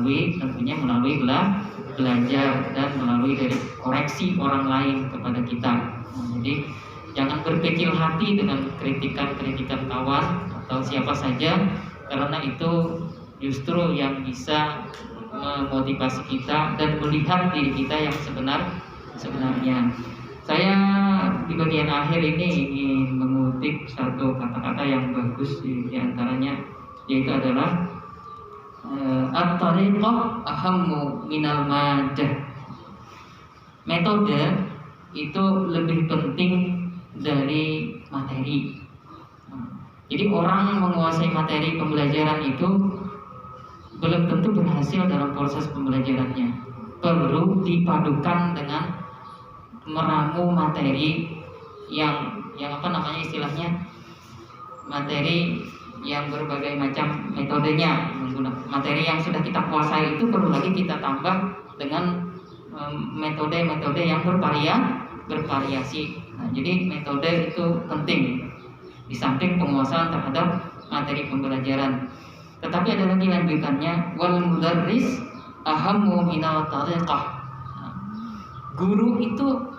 melalui belajar dan melalui dari koreksi orang lain kepada kita. Jadi jangan berkecil hati dengan kritikan kawan atau siapa saja, karena itu justru yang bisa memotivasi kita dan melihat diri kita yang sebenarnya. Saya di bagian akhir ini ingin mengutip satu kata-kata yang bagus di antaranya, yaitu adalah at-tariqah ahammu minal madah. Metode itu lebih penting dari materi. Jadi orang menguasai materi pembelajaran itu belum tentu berhasil dalam proses pembelajarannya. Perlu dipadukan dengan meramu materi yang istilahnya materi yang berbagai macam metodenya. Materi yang sudah kita kuasai itu perlu lagi kita tambah dengan metode-metode yang bervariasi. Nah, jadi metode itu penting di samping penguasaan terhadap materi pembelajaran. Tetapi ada lagi lanjutannya, wal mudarris ahammu minal tariqah. Guru itu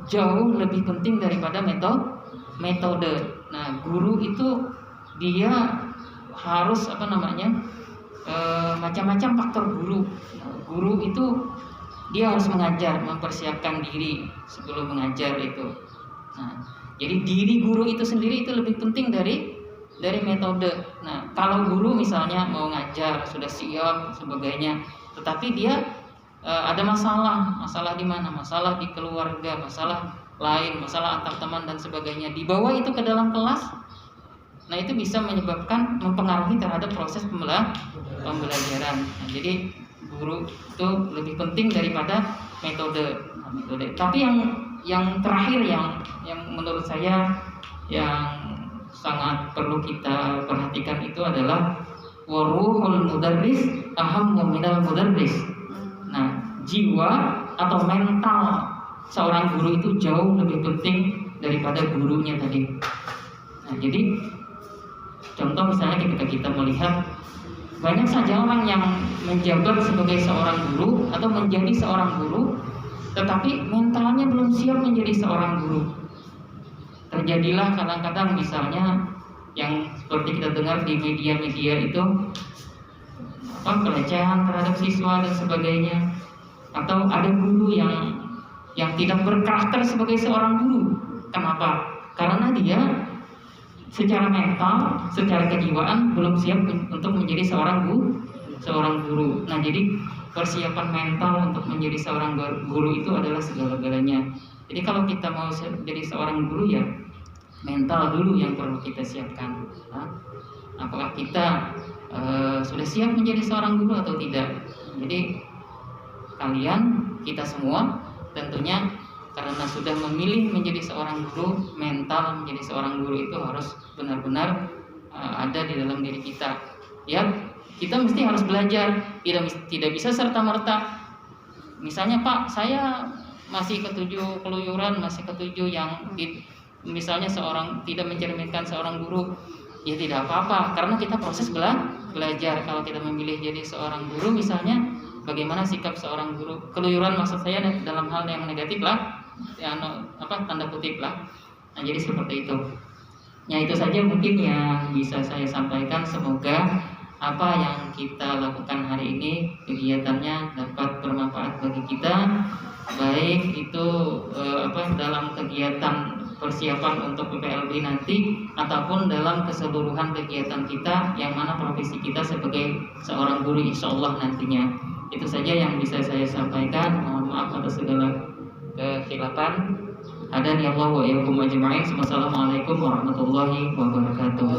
jauh lebih penting daripada metode. Nah, guru itu dia harus macam-macam faktor guru. Guru itu dia harus mengajar, mempersiapkan diri sebelum mengajar itu. Nah, jadi diri guru itu sendiri itu lebih penting dari metode. Nah, kalau guru misalnya mau ngajar sudah siap sebagainya, tetapi dia ada masalah di mana? Masalah di keluarga, masalah lain, masalah antar teman dan sebagainya, dibawa itu ke dalam kelas. Nah, itu bisa menyebabkan mempengaruhi terhadap proses pembelajaran. Nah, jadi guru itu lebih penting daripada metode. Tapi yang terakhir yang menurut saya yang sangat perlu kita perhatikan itu adalah waruhul mudarris ahammu minal mudarris. Nah, jiwa atau mental seorang guru itu jauh lebih penting daripada gurunya tadi. Nah, jadi contoh misalnya ketika kita melihat banyak saja orang yang menjabat sebagai seorang guru atau menjadi seorang guru, tetapi mentalnya belum siap menjadi seorang guru. Terjadilah kadang-kadang misalnya yang seperti kita dengar di media-media itu pelecehan terhadap siswa dan sebagainya, atau ada guru yang tidak berkarakter sebagai seorang guru. Kenapa? Karena dia secara mental, secara kejiwaan belum siap untuk menjadi seorang guru. Nah, jadi persiapan mental untuk menjadi seorang guru itu adalah segala-galanya. Jadi kalau kita mau jadi seorang guru, ya mental dulu yang perlu kita siapkan. Nah, apakah kita sudah siap menjadi seorang guru atau tidak? Jadi kita semua tentunya karena sudah memilih menjadi seorang guru, mental menjadi seorang guru itu harus benar-benar ada di dalam diri kita. Ya, kita mesti harus belajar, tidak bisa serta-merta. Misalnya, Pak, saya masih ketujuh keluyuran, masih ketujuh yang misalnya seorang tidak mencerminkan seorang guru, ya tidak apa-apa, karena kita proses belajar. Kalau kita memilih jadi seorang guru, misalnya bagaimana sikap seorang guru, keluyuran maksud saya dalam hal yang negatif lah, tanda kutip lah. Nah, jadi seperti itu. Ya, itu saja mungkin yang bisa saya sampaikan. Semoga apa yang kita lakukan hari ini kegiatannya dapat bermanfaat bagi kita, baik itu dalam kegiatan persiapan untuk PPLB nanti ataupun dalam keseluruhan kegiatan kita yang mana profesi kita sebagai seorang guru insyaallah nantinya. Itu saja yang bisa saya sampaikan. Mohon maaf atas segala kekhilafan. Hadani Allah wa iyyakum ajma'in. Wassalamualaikum warahmatullahi wabarakatuh.